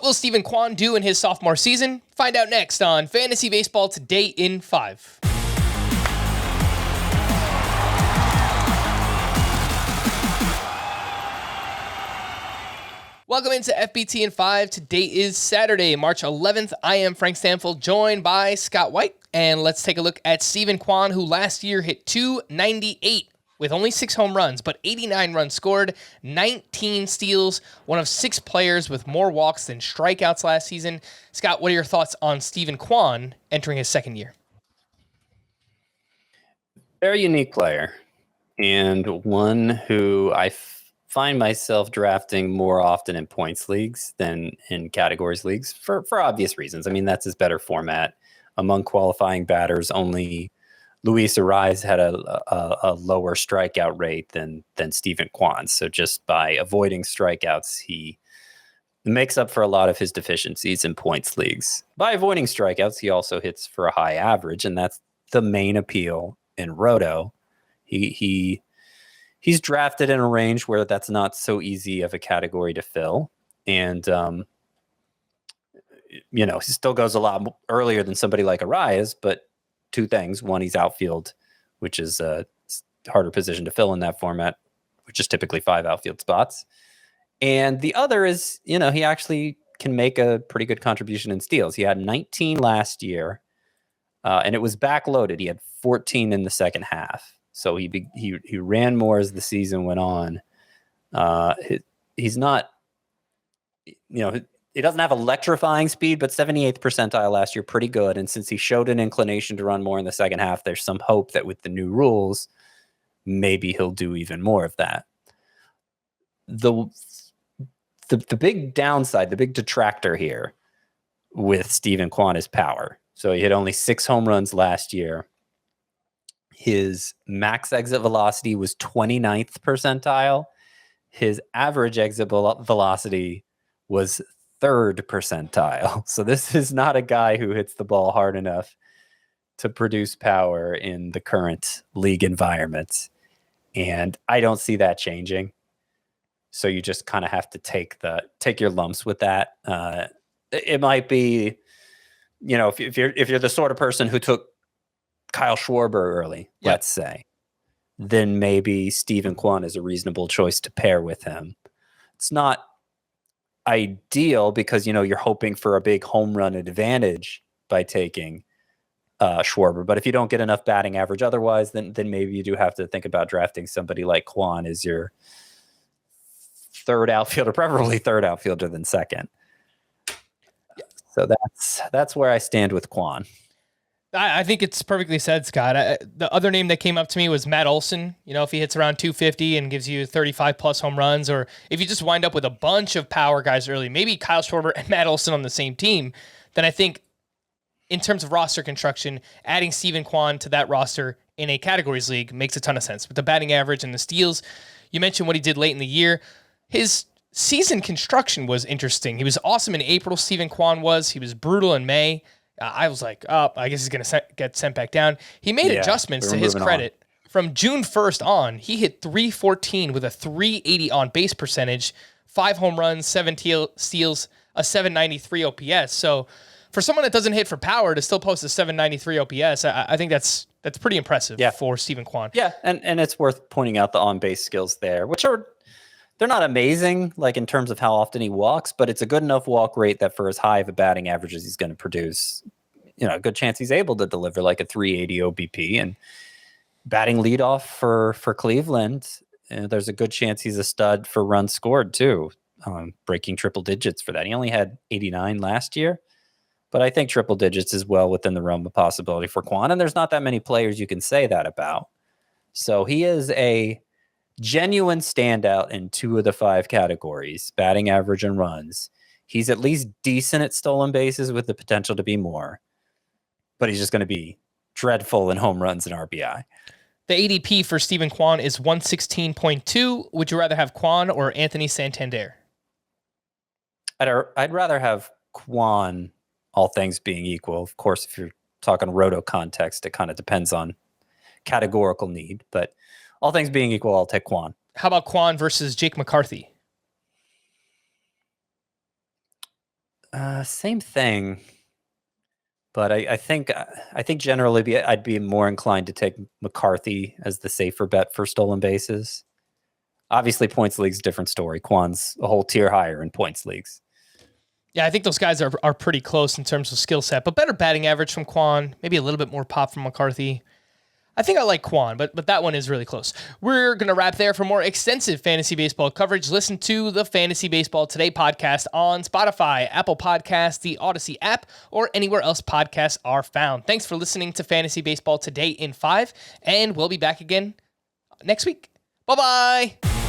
What will Stephen Kwan do in his sophomore season? Find out next on Fantasy Baseball Today in 5. Welcome into FBT in 5. Today is Saturday, March 11th. I am Frank Stanfield, joined by Scott White. And let's take a look at Stephen Kwan, who last year hit .298 with only 6 home runs, but 89 runs scored, 19 steals, one of 6 players with more walks than strikeouts last season. Scott, what are your thoughts on Stephen Kwan entering his second year? Very unique player, and one who I find myself drafting more often in points leagues than in categories leagues for obvious reasons. I mean, that's his better format. Among qualifying batters, only Luis Ariz had a lower strikeout rate than Stephen Kwan. So just by avoiding strikeouts, he makes up for a lot of his deficiencies in points leagues. By avoiding strikeouts, he also hits for a high average, and that's the main appeal in Roto. He's drafted in a range where that's not so easy of a category to fill. And, he still goes a lot earlier than somebody like Arias, but 2 things. One, he's outfield, which is a harder position to fill in that format, which is typically 5 outfield spots. And the other is, he actually can make a pretty good contribution in steals. He had 19 last year, and it was backloaded. He had 14 in the second half. So he ran more as the season went on. He's not, he doesn't have electrifying speed, but 78th percentile last year, pretty good. And since he showed an inclination to run more in the second half, there's some hope that with the new rules, maybe he'll do even more of that. The big downside, the big detractor here with Stephen Kwan is power. So he hit only 6 home runs last year. His max exit velocity was 29th percentile. His average exit velocity was 3rd percentile. So this is not a guy who hits the ball hard enough to produce power in the current league environment. And I don't see that changing. So you just kind of have to take your lumps with that. It might be, if you're the sort of person who took Kyle Schwarber early, let's say, then maybe Stephen Kwan is a reasonable choice to pair with him. It's not ideal because, you're hoping for a big home run advantage by taking Schwarber. But if you don't get enough batting average otherwise, then maybe you do have to think about drafting somebody like Kwan as your 3rd outfielder, preferably 3rd outfielder than 2nd. So that's where I stand with Kwan. I think it's perfectly said, Scott. The other name that came up to me was Matt Olson. If he hits around 250 and gives you 35-plus home runs, or if you just wind up with a bunch of power guys early, maybe Kyle Schwarber and Matt Olson on the same team, then I think in terms of roster construction, adding Stephen Kwan to that roster in a categories league makes a ton of sense. With the batting average and the steals, you mentioned what he did late in the year. His season construction was interesting. He was awesome in April, Stephen Kwan was. He was brutal in May. I was like, I guess he's going to get sent back down. He made adjustments to his credit. From June 1st on, he hit .314 with a .380 on-base percentage, 5 home runs, 7 steals, a .793 OPS. So for someone that doesn't hit for power to still post a .793 OPS, I think that's pretty impressive for Stephen Kwan. Yeah, and it's worth pointing out the on-base skills there, which they're not amazing, like in terms of how often he walks, but it's a good enough walk rate that for as high of a batting average as he's going to produce, a good chance he's able to deliver like a .380 OBP. And batting leadoff for Cleveland, there's a good chance he's a stud for runs scored too, breaking triple digits for that. He only had 89 last year, but I think triple digits is well within the realm of possibility for Kwan, and there's not that many players you can say that about. So he is a genuine standout in 2 of the 5 categories, batting average and runs. He's at least decent at stolen bases with the potential to be more, but he's just going to be dreadful in home runs and RBI. The ADP for Stephen Kwan is 116.2. Would you rather have Kwan or Anthony Santander? I'd rather have Kwan, all things being equal. Of course, if you're talking Roto context, it kind of depends on categorical need, but all things being equal, I'll take Kwan. How about Kwan versus Jake McCarthy? Same thing. But I think generally I'd be more inclined to take McCarthy as the safer bet for stolen bases. Obviously, points league's different story. Kwan's a whole tier higher in points leagues. Yeah, I think those guys are pretty close in terms of skill set, but better batting average from Kwan, maybe a little bit more pop from McCarthy. I think I like Kwan, but that one is really close. We're going to wrap there. For more extensive fantasy baseball coverage, listen to the Fantasy Baseball Today podcast on Spotify, Apple Podcasts, the Audacy app, or anywhere else podcasts are found. Thanks for listening to Fantasy Baseball Today in 5, and we'll be back again next week. Bye-bye.